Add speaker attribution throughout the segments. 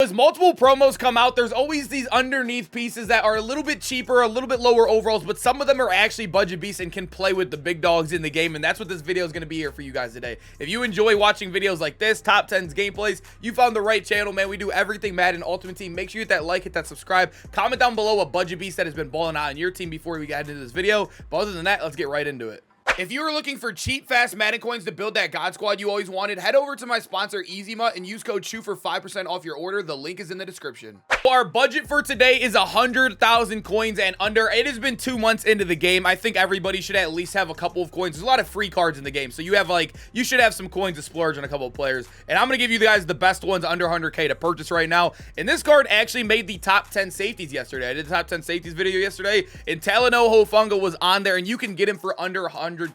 Speaker 1: as multiple promos come out, there's always these underneath pieces that are a little bit cheaper, a little bit lower overalls, but some of them are actually budget beasts and can play with the big dogs in the game, and that's what this video is going to be here for you guys today. If you enjoy watching videos like this, top 10s gameplays, you found the right channel, man. We do everything Madden Ultimate Team. Make sure you hit that like, hit that subscribe, comment down below a budget beast that has been balling out on your team before we get into this video. But other than that, let's get right into it. If you were looking for cheap, fast Madden coins to build that God Squad you always wanted, head over to my sponsor, EasyMut, and use code SHOE for 5% off your order. The link is in the description. Our budget for today is 100,000 coins and under. It has been 2 months into the game. I think everybody should at least have a couple of coins. There's a lot of free cards in the game, so you should have some coins to splurge on a couple of players. And I'm going to give you guys the best ones under 100K to purchase right now. And this card actually made the top 10 safeties yesterday. I did the top 10 safeties video yesterday, and Talanoa Hufanga was on there, and you can get him for under 100K.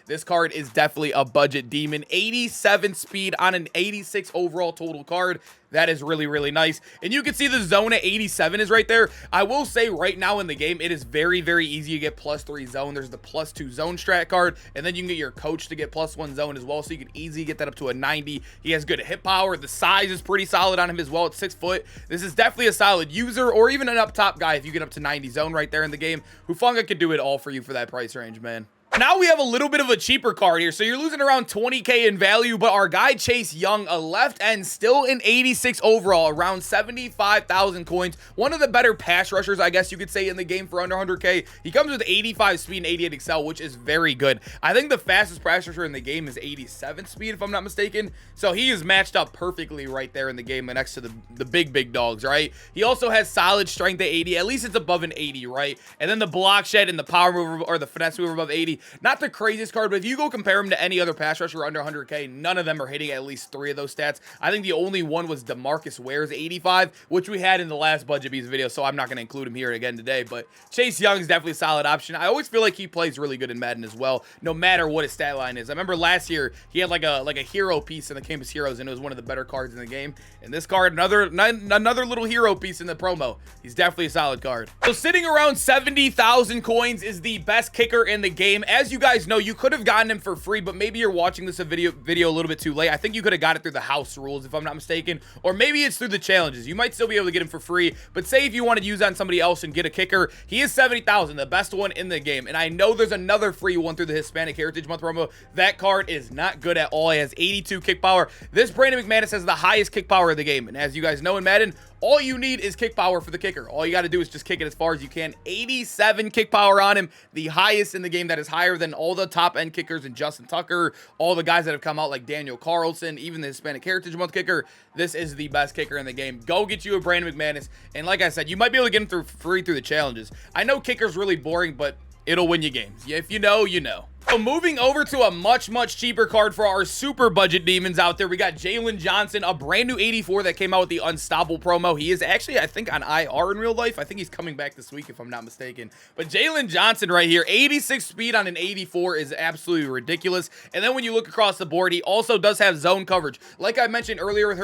Speaker 1: This card is definitely a budget demon. 87 speed on an 86 overall total card. That is really, really nice. And you can see the zone at 87 is right there. I will say right now in the game, it is very, very easy to get +3 zone. There's the +2 zone strat card, and then you can get your coach to get +1 zone as well, so you can easily get that up to a 90. He has good hit power. The size is pretty solid on him as well. It's 6 foot. This is definitely a solid user, or even an up top guy if you get up to 90 zone right there in the game. Hufanga could do it all for you for that price range, man. Now we have a little bit of a cheaper card here, so you're losing around 20K in value, but our guy Chase Young, a left end, still an 86 overall, around 75,000 coins. One of the better pass rushers, I guess you could say, in the game for under 100K. He comes with 85 speed and 88 excel, which is very good. I think the fastest pass rusher in the game is 87 speed, if I'm not mistaken. So he is matched up perfectly right there in the game next to the big dogs, right? He also has solid strength at 80. At least it's above an 80, right? And then the block shed and the power mover or the finesse mover above 80. Not the craziest card, but if you go compare him to any other pass rusher under 100K, none of them are hitting at least 3 of those stats. I think the only one was DeMarcus Ware's 85, which we had in the last Budget Beast video, so I'm not going to include him here again today. But Chase Young is definitely a solid option. I always feel like he plays really good in Madden as well, no matter what his stat line is. I remember last year, he had like a hero piece in the Campus Heroes, and it was one of the better cards in the game. And this card, another little hero piece in the promo. He's definitely a solid card. So sitting around 70,000 coins is the best kicker in the game. As you guys know, you could have gotten him for free, but maybe you're watching this video a little bit too late. I think you could have got it through the house rules, if I'm not mistaken, or maybe it's through the challenges. You might still be able to get him for free, but say if you want to use on somebody else and get a kicker, he is 70,000, the best one in the game. And I know there's another free one through the Hispanic Heritage Month promo. That card is not good at all. He has 82 kick power. This Brandon McManus has the highest kick power of the game, and as you guys know in Madden, all you need is kick power for the kicker. All you got to do is just kick it as far as you can. 87 kick power on him, the highest in the game. That is higher than all the top end kickers and Justin Tucker, all the guys that have come out like Daniel Carlson, even the Hispanic Heritage Month kicker. This is the best kicker in the game. Go get you a Brandon McManus. And like I said, you might be able to get him through free through the challenges. I know kicker's really boring, but it'll win you games. If you know, you know. So moving over to a much cheaper card for our super budget demons out there, we got Jalen Johnson, a brand new 84 that came out with the Unstoppable promo. He is actually, I think, on IR in real life. I think he's coming back this week, if I'm not mistaken. But Jalen Johnson right here, 86 speed on an 84 is absolutely ridiculous. And then when you look across the board, he also does have zone coverage. Like I mentioned earlier with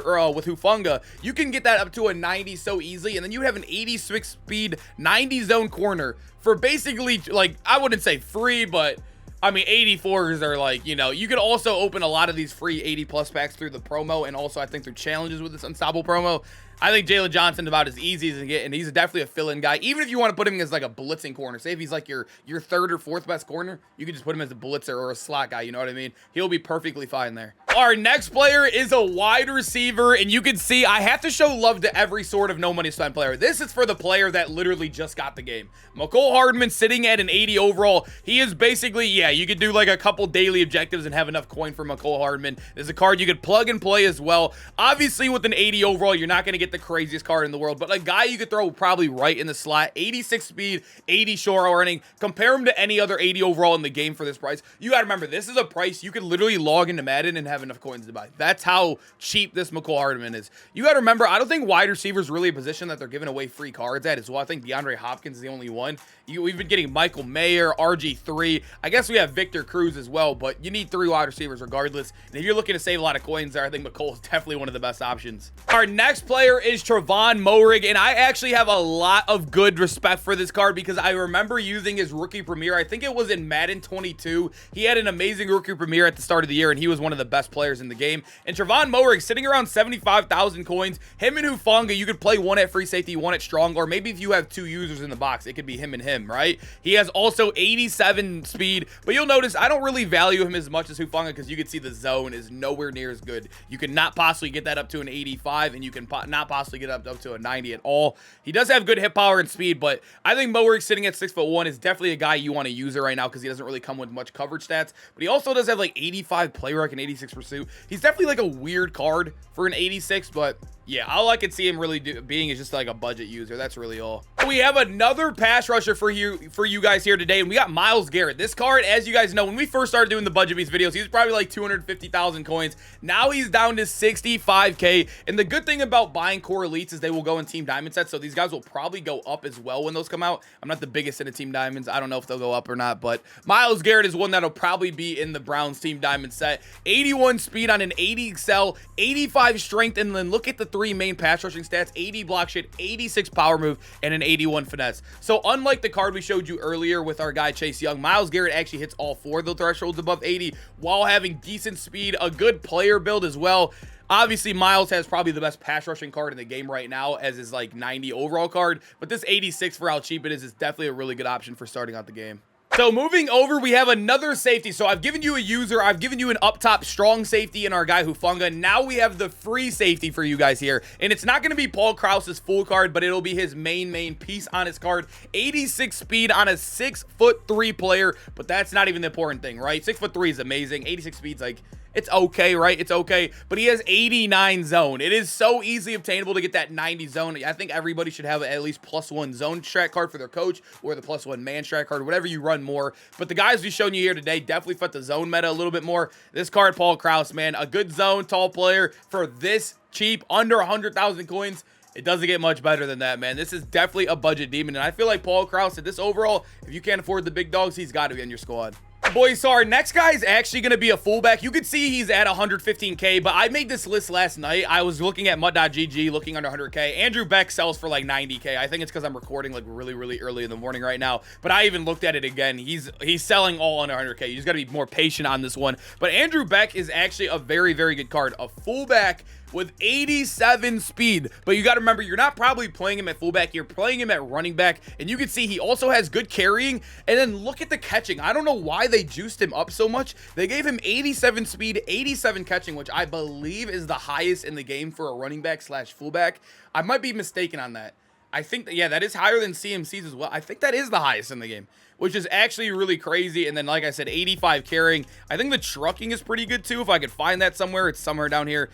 Speaker 1: Hufanga, you can get that up to a 90 so easily, and then you have an 86 speed, 90 zone corner for basically, like, I wouldn't say free, but I mean, 84s are like, you know, you could also open a lot of these free 80+ packs through the promo, and also I think through challenges with this Unstoppable promo. I think Jalen Johnson about as easy as it get, and he's definitely a fill-in guy. Even if you want to put him as like a blitzing corner, say if he's like your third or fourth best corner, you can just put him as a blitzer or a slot guy, you know what I mean? He'll be perfectly fine there. Our next player is a wide receiver, and you can see I have to show love to every sort of no money spent player. This is for the player that literally just got the game. McCole Hardman sitting at an 80 overall. He is basically, yeah, you could do like a couple daily objectives and have enough coin for McCole Hardman. There's a card you could plug and play as well. Obviously, with an 80 overall, you're not going to get the craziest card in the world, but a guy you could throw probably right in the slot. 86 speed, 80 short running. Compare him to any other 80 overall in the game for this price. You got to remember, this is a price you could literally log into Madden and have enough coins to buy. That's how cheap this McCole Hardman is. You got to remember, I don't think wide receiver is really a position that they're giving away free cards at as well. I think DeAndre Hopkins is the only one. We've been getting Michael Mayer, RG3. I guess we have Victor Cruz as well, but you need 3 wide receivers regardless. And if you're looking to save a lot of coins there, I think McCole is definitely one of the best options. Our next player is Trevon Moehrig, and I actually have a lot of good respect for this card because I remember using his rookie premiere. I think it was in Madden 22. He had an amazing rookie premiere at the start of the year, and he was one of the best players in the game. And Trevon Moehrig sitting around 75,000 coins. Him and Hufanga, you could play one at free safety, one at strong, or maybe if you have two users in the box, it could be him and him, right? He has also 87 speed, but you'll notice I don't really value him as much as Hufanga because you can see the zone is nowhere near as good. You can not possibly get that up to an 85, and you can not possibly get up to a 90 at all. He does have good hit power and speed, but I think Moehrig sitting at 6'1" is definitely a guy you want to use it right now because he doesn't really come with much coverage stats, but he also does have like 85 play rec and 86 pursuit. He's definitely like a weird card for an 86, but yeah, all I could see him really being is just like a budget user. That's really all. We have another pass rusher for you guys here today, and we got Myles Garrett. This card, as you guys know, when we first started doing the budget beast videos, he was probably like 250,000 coins. Now he's down to 65k, and the good thing about buying core elites is they will go in team diamond sets, so these guys will probably go up as well when those come out. I'm not the biggest into team diamonds. I don't know if they'll go up or not, but Myles Garrett is one that'll probably be in the Browns team diamond set. 81 speed on an 80 excel, 85 strength, and then look at the three main pass rushing stats: 80 block shit, 86 power move, and an 81 finesse. So unlike the card we showed you earlier with our guy Chase Young, Myles Garrett actually hits all four of the thresholds above 80 while having decent speed, a good player build as well. Obviously, Myles has probably the best pass rushing card in the game right now as his like 90 overall card, but this 86 for how cheap it is definitely a really good option for starting out the game. So moving over, we have another safety. So I've given you a user, I've given you an up top strong safety in our guy Hufanga. Now we have the free safety for you guys here, and it's not going to be Paul Krause's full card, but it'll be his main piece on his card. 86 speed on a 6'3" player, but that's not even the important thing, right? 6'3" is amazing. 86 speed's like, it's okay, right? It's okay, but he has 89 zone. It is so easily obtainable to get that 90 zone. I think everybody should have at least +1 zone strat card for their coach, or the +1 man strat card, whatever you run more. But the guys we've shown you here today definitely fit the zone meta a little bit more. This card, Paul Krause, man, a good zone tall player for this cheap, under 100,000 coins. It doesn't get much better than that, man. This is definitely a budget demon, and I feel like Paul Krause at this overall, if you can't afford the big dogs, he's got to be in your squad. Boys, so our next guy is actually going to be a fullback. You can see he's at 115k, but I made this list last night. I was looking at mud.gg, looking under 100k. Andrew Beck sells for like 90k. I think it's because I'm recording like really early in the morning right now, but I even looked at it again. He's selling all under 100k. You just got to be more patient on this one. But Andrew Beck is actually a very good card. A fullback with 87 speed, but you got to remember, you're not probably playing him at fullback, you're playing him at running back, and you can see he also has good carrying, and then look at the catching. I don't know why they juiced him up so much. They gave him 87 speed, 87 catching, which I believe is the highest in the game for a running back slash fullback. I might be mistaken on that. I think that, yeah, that is higher than CMC's as well. I think that is the highest in the game, which is actually really crazy. And then, like I said, 85 carrying. I think the trucking is pretty good too. If I could find that somewhere, it's somewhere down here.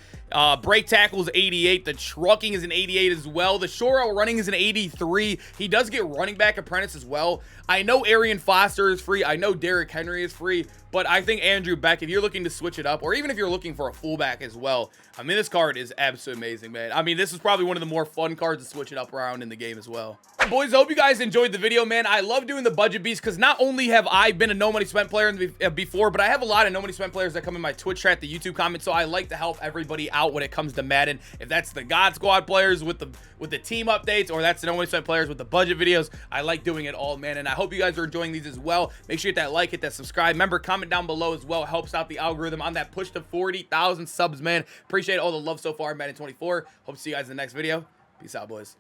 Speaker 1: Break tackle is 88. The trucking is an 88 as well. The short out running is an 83. He does get running back apprentice as well. I know Arian Foster is free. I know Derrick Henry is free, but I think Andrew Beck, if you're looking to switch it up, or even if you're looking for a fullback as well, I mean, this card is absolutely amazing, man. I mean, this is probably one of the more fun cards to switch it up around in the game as well. Boys, I hope you guys enjoyed the video, man. I love doing the budget beast because not only have I been a no money spent player before, but I have a lot of no money spent players that come in my Twitch chat, the YouTube comments, so I like to help everybody out when it comes to Madden. If that's the God Squad players with the team updates, or that's the no money spent players with the budget videos, I like doing it all, man. And I hope you guys are enjoying these as well. Make sure you hit that like, hit that subscribe. Remember, comment down below as well. It helps out the algorithm on that push to 40,000 subs, man. Appreciate all the love so far, Madden 24. Hope to see you guys in the next video. Peace out, boys.